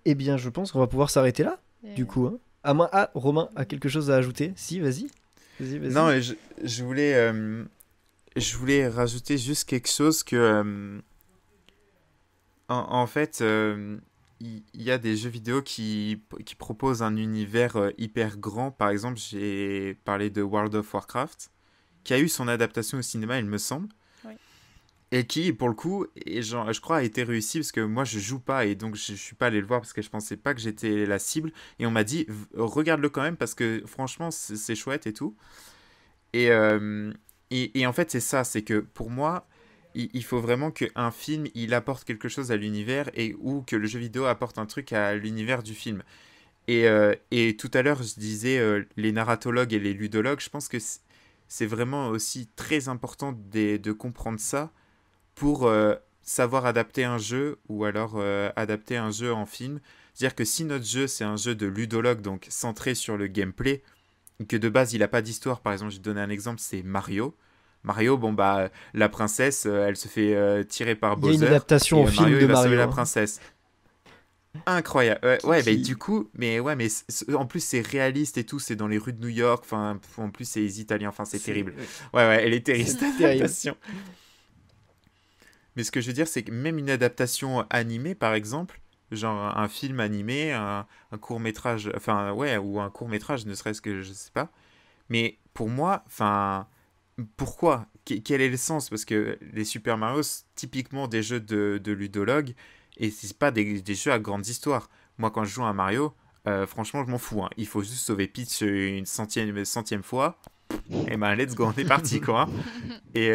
Eh bien, je pense qu'on va pouvoir s'arrêter là, du Et- coup. Hein. À moins... Ah, Romain a quelque chose à ajouter. Si, vas-y. Vas-y, Non, vas-y. et je voulais rajouter juste quelque chose que, en fait, il y a des jeux vidéo qui proposent un univers hyper grand. Par exemple, j'ai parlé de World of Warcraft, qui a eu son adaptation au cinéma, il me semble, oui. et qui, pour le coup, et genre, je crois, a été réussi parce que moi, je joue pas et donc je suis pas allé le voir parce que je pensais pas que j'étais la cible. Et on m'a dit, regarde-le quand même parce que franchement, c'est chouette et tout. Et, et en fait, c'est ça, c'est que pour moi, il faut vraiment qu'un film, il apporte quelque chose à l'univers et ou que le jeu vidéo apporte un truc à l'univers du film. Et tout à l'heure, je disais les narratologues et les ludologues, je pense que c'est vraiment aussi très important de comprendre ça pour savoir adapter un jeu ou alors adapter un jeu en film. C'est-à-dire que si notre jeu, c'est un jeu de ludologue, donc centré sur le gameplay, que de base il n'a pas d'histoire. Par exemple, je vais te donner un exemple, c'est Mario. Mario, bon bah la princesse, elle se fait tirer par Il y a une Bowser adaptation et au film Mario de il va sauver Mario la hein, princesse. Incroyable. Ouais, qui, ouais, bah qui... du coup, mais ouais, mais en plus c'est réaliste et tout, c'est dans les rues de New York. Enfin, en plus c'est les Italiens. Enfin, c'est C'est terrible. oui, Ouais, ouais, elle est terrible c'est cette terrible. adaptation. Mais ce que je veux dire, c'est que même une adaptation animée, par exemple, genre un film animé, un court métrage, enfin ouais, ou un court métrage, ne serait-ce que je sais pas. Mais pour moi, enfin, pourquoi? Quel est le sens? Parce que les Super Mario, c'est typiquement des jeux de ludologue, et c'est pas des jeux à grande histoire. Moi, quand je joue à Mario, franchement, je m'en fous. Hein. Il faut juste sauver Peach une centième fois, et ben let's go, on est parti, quoi. Hein. Et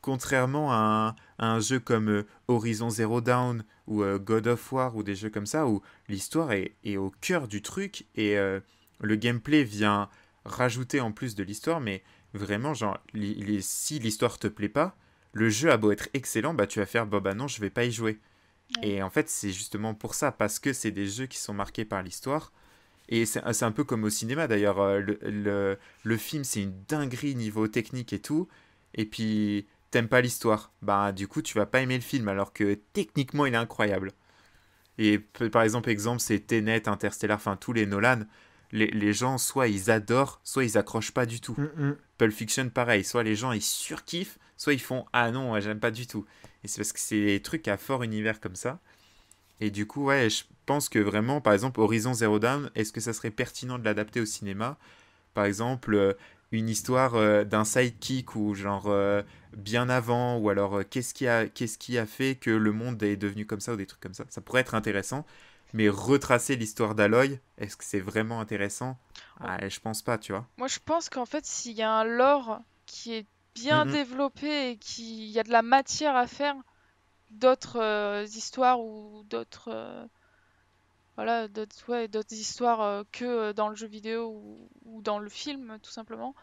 contrairement à un jeu comme Horizon Zero Dawn ou God of War ou des jeux comme ça, où l'histoire est au cœur du truc, et le gameplay vient rajouter en plus de l'histoire, mais vraiment, genre, si l'histoire te plaît pas, le jeu a beau être excellent, bah tu vas faire bah non, je vais pas y jouer. Ouais. Et en fait, c'est justement pour ça, parce que c'est des jeux qui sont marqués par l'histoire. Et c'est un peu comme au cinéma d'ailleurs. Le film, c'est une dinguerie niveau technique et tout. Et puis, t'aimes pas l'histoire. Bah, du coup, tu vas pas aimer le film, alors que techniquement, il est incroyable. Et par exemple, c'est Tenet, Interstellar, enfin tous les Nolan. Les gens, soit ils adorent, soit ils accrochent pas du tout. Mm, mm. Pulp Fiction, pareil. Soit les gens, ils surkiffent, soit ils font ah non, ouais, j'aime pas du tout. Et c'est parce que c'est des trucs à fort univers comme ça. Et du coup, ouais, je pense que vraiment, par exemple, Horizon Zero Dawn, est-ce que ça serait pertinent de l'adapter au cinéma? Par exemple, une histoire d'un sidekick ou genre bien avant, ou alors qu'est-ce qui a fait que le monde est devenu comme ça ou des trucs comme ça. Ça pourrait être intéressant, mais retracer l'histoire d'Aloy, est-ce que c'est vraiment intéressant? Oh, Ah, je pense pas, tu vois. moi, je pense qu'en fait, s'il y a un lore qui est bien Mm, développé et qu'il y a de la matière à faire, d'autres histoires ou d'autres voilà, d'autres histoires que dans le jeu vidéo ou dans le film, tout simplement.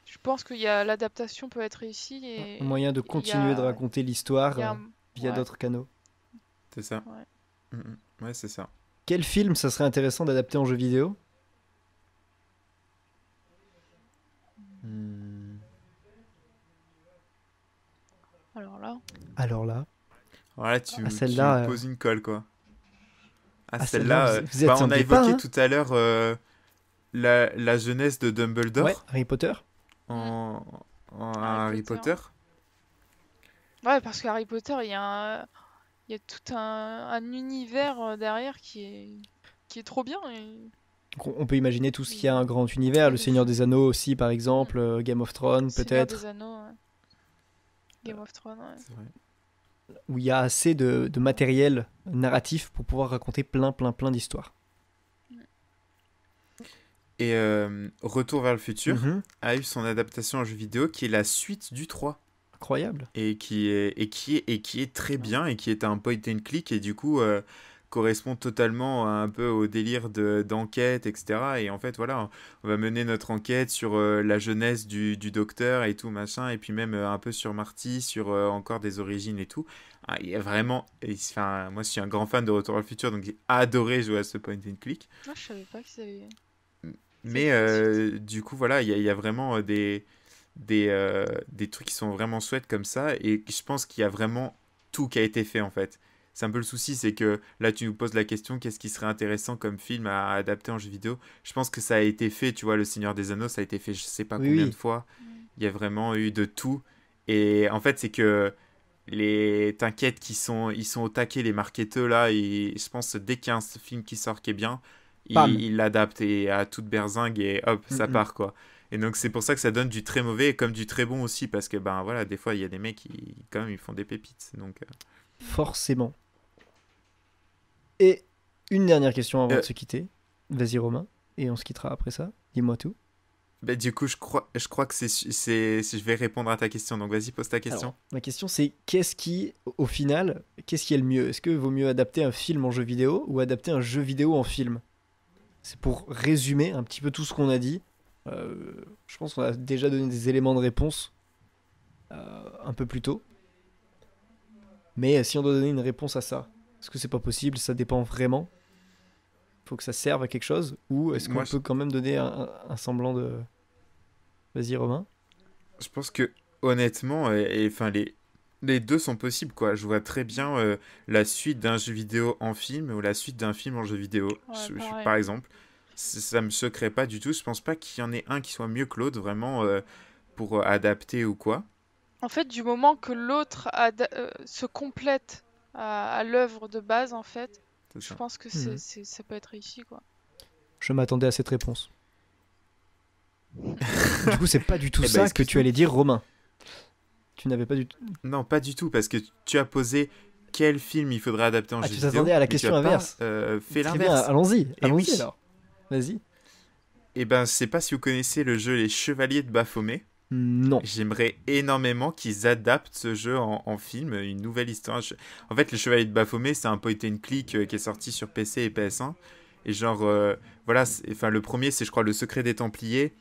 Je pense qu'il y a l'adaptation peut être réussie Un et moyen de il y continuer de a, raconter il l'histoire y a via ouais, d'autres canaux. c'est ça. ouais. Ouais, c'est ça. Quel film ça serait intéressant d'adapter en jeu vidéo? Hmm. Alors là, Alors là, Voilà, à tu me celle-là, poses une colle, quoi. Ah, à celle-là, celle-là, vous bah, on a attendiez pas, évoqué hein? tout à l'heure la jeunesse de Ouais, Dumbledore Harry Potter. hmm, en, en Harry Harry Potter. Potter. Ouais, parce que Harry Potter, il y a tout un univers derrière qui est trop bien. Donc, on peut imaginer tout ce qui a un grand univers, Le Seigneur des Anneaux aussi par exemple, Game of Thrones Seigneur peut-être, des Anneaux, ouais. Game of Thrones, ouais. C'est vrai. où il y a assez de matériel narratif pour pouvoir raconter plein d'histoires. Et Retour vers le futur Mhm. a eu son adaptation en jeu vidéo qui est la suite du 3 Incroyable. et qui est très bien et qui est un point and click et du coup correspond totalement un peu au délire d'enquête, etc. Et en fait, voilà, on va mener notre enquête sur la jeunesse du docteur et tout, machin, et puis même un peu sur Marty, sur encore des origines et tout. Ah, il y a vraiment... Enfin, moi, je suis un grand fan de Retour vers le futur, donc j'ai adoré jouer à ce point and click. Ah, je savais pas qu'ils avaient. Mais fait du coup, voilà, il y a vraiment des trucs qui sont vraiment chouettes comme ça. Et je pense qu'il y a vraiment tout qui a été fait, en fait. C'est un peu le souci, c'est que là, tu nous poses la question, qu'est-ce qui serait intéressant comme film à adapter en jeu vidéo? Je pense que ça a été fait, tu vois, Le Seigneur des Anneaux, ça a été fait je sais pas Oui, combien oui. de fois. Mm. Il y a vraiment eu de tout. Et en fait, c'est que t'inquiète ils sont au taquet, les marketeurs, là. Et je pense que dès qu'il y a un film qui sort qui est bien, Bam. ils l'adaptent et à toute berzingue et hop, ça Mhm. part, quoi. Et donc, c'est pour ça que ça donne du très mauvais comme du très bon aussi. Parce que, ben voilà, des fois, il y a des mecs qui, quand même, ils font des pépites. Donc, Forcément. Et une dernière question avant de se quitter. Vas-y Romain, et on se quittera après ça. Dis-moi tout. bah, du coup, je crois que je vais répondre à ta question. Donc, vas-y, pose ta question. Alors, ma question c'est au final, qu'est-ce qui est le mieux? Est-ce que vaut mieux adapter un film en jeu vidéo ou adapter un jeu vidéo en film? C'est pour résumer un petit peu tout ce qu'on a dit. Je pense qu'on a déjà donné des éléments de réponse un peu plus tôt. Mais si on doit donner une réponse à ça, est-ce que c'est pas possible? Ça dépend vraiment. Il faut que ça serve à quelque chose. Ou est-ce qu'on Moi, peut quand même donner un semblant de... Vas-y Romain. je pense que, honnêtement, enfin, les deux sont possibles, quoi. Je vois très bien la suite d'un jeu vidéo en film ou la suite d'un film en jeu vidéo. Ouais, pareil. Par exemple, ça me choquerait pas du tout. Je pense pas qu'il y en ait un qui soit mieux que l'autre, vraiment, pour adapter ou quoi. En fait, du moment que l'autre se complète à l'œuvre de base, en fait, C'est je ça. pense que Mhm. ça peut être réussi, quoi. Je m'attendais à cette réponse. Du coup, c'est pas du tout Eh ben, ça que excuse-moi. tu allais dire, Romain. Tu n'avais pas du tout. Non, pas du tout, parce que tu as posé quel film il faudrait adapter en Ah, jeu tu vidéo. t'attendais à la mais tu question as pas, inverse. fait Très bien, l'inverse. allons-y. Eh Allons-y oui. alors. Vas-y. Eh ben, je sais pas si vous connaissez le jeu Les Chevaliers de Baphomet. Non. J'aimerais énormément qu'ils adaptent ce jeu en film, une nouvelle histoire. En fait, Les Chevaliers de Baphomet, c'est un point and click qui est sorti sur PC et PS1. Et genre, voilà, enfin, le premier, c'est, je crois, Le Secret des Templiers.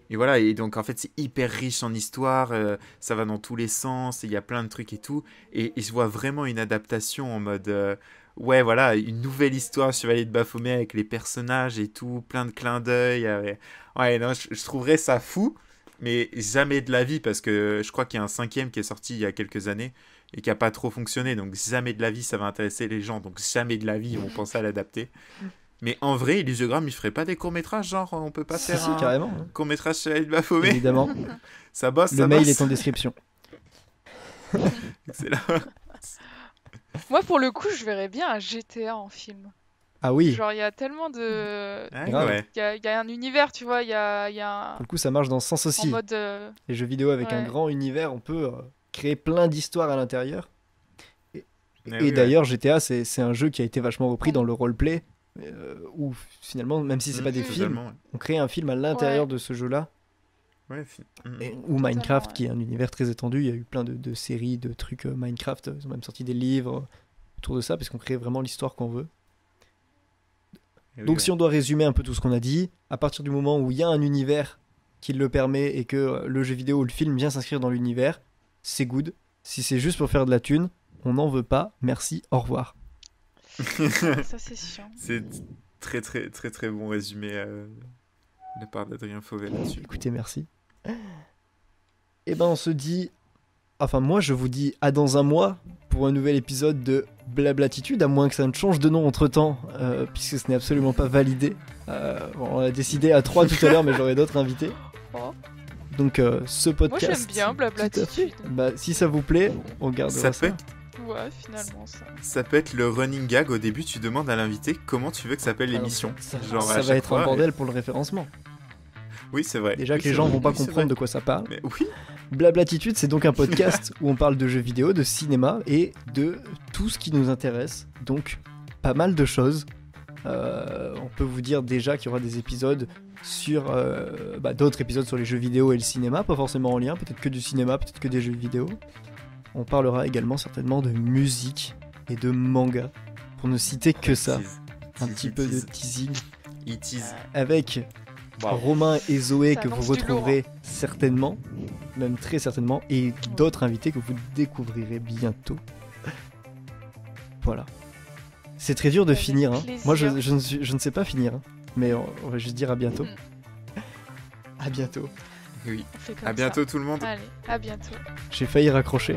Et voilà, et donc en fait, c'est hyper riche en histoire, ça va dans tous les sens, et il y a plein de trucs et tout. Et je vois vraiment une adaptation en mode, ouais, voilà, une nouvelle histoire Chevalier de Baphomet avec les personnages et tout, plein de clins d'œil. Ouais, non, je trouverais ça fou. Mais jamais de la vie, parce que je crois qu'il y a un 5e qui est sorti il y a quelques années et qui a pas trop fonctionné. Donc jamais de la vie ça va intéresser les gens. Donc jamais de la vie ils vont penser à l'adapter. Mais en vrai, Illusiogramme, il ferait pas des courts-métrages, genre on peut pas Si, faire si, un carrément. Hein. court-métrage Chevalier de Baphomet? Évidemment. Ça bosse, Le ça mail bosse. est en description. C'est là. Moi, pour le coup, je verrais bien un GTA en film. Ah oui. Genre, il y a tellement de... Ouais, Grave. ouais. Il y a un univers, tu vois, il y a Pour le coup, ça marche dans ce sens en aussi. mode... Les jeux vidéo avec un ouais. grand univers, on peut créer plein d'histoires à l'intérieur. Et Mais oui, d'ailleurs, GTA, c'est un jeu qui a été vachement repris dans le roleplay. Où finalement, même si c'est ouais. pas des films, Totalement, on crée un film à l'intérieur Ouais. de ce jeu-là. ouais. Ouais, Ou Minecraft, ouais. qui est un univers très étendu. Il y a eu plein de séries, de trucs Minecraft. Ils ont même sorti des livres autour de ça, parce qu'on crée vraiment l'histoire qu'on veut. Et oui, Donc ouais. si on doit résumer un peu tout ce qu'on a dit, à partir du moment où il y a un univers qui le permet et que le jeu vidéo ou le film vient s'inscrire dans l'univers, c'est good. Si c'est juste pour faire de la thune, on n'en veut pas. Merci, au revoir. Ça, c'est chiant. C'est très très très très bon résumé de la part d'Adrien Fauvet là-dessus. Écoutez, merci. Et ben on se dit... Enfin moi je vous dis à dans un mois pour un nouvel épisode de Blablatitude, à moins que ça ne change de nom entre temps, puisque ce n'est absolument pas validé. Bon, on a décidé à 3 tout à l'heure, mais j'aurai d'autres invités. Oh. Donc ce Moi, podcast... j'aime bien Tout à fait. Blablatitude. Bah, si ça vous plaît, on gardera Ça ça. peut, Ouais, finalement, ça. Ça peut être le running gag. Au début, tu demandes à l'invité comment tu veux que s'appelle Ah non, l'émission. ça Genre, à va chaque être fois, un bordel pour le référencement. Oui, c'est vrai. Déjà Oui, que les c'est gens vrai. vont pas Oui, c'est comprendre de vrai. quoi ça parle. Mais oui. Blablatitude, c'est donc un podcast où on parle de jeux vidéo, de cinéma et de tout ce qui nous intéresse. Donc, pas mal de choses. On peut vous dire déjà qu'il y aura des épisodes sur d'autres épisodes sur les jeux vidéo et le cinéma, pas forcément en lien, peut-être que du cinéma, peut-être que des jeux vidéo. On parlera également certainement de musique et de manga, pour ne citer que ça. Un petit peu de teasing It is. avec Wow. Romain et Zoé Ça que vous annonce du retrouverez certainement, même très certainement, et d'autres invités que vous découvrirez bientôt. Voilà. C'est très dur de Avec finir. Hein. plaisir. Moi, je ne sais pas finir. Hein. Mais on va juste dire à bientôt. À bientôt. Oui. On fait comme À bientôt tout le monde. ça. Allez, à bientôt. J'ai failli raccrocher.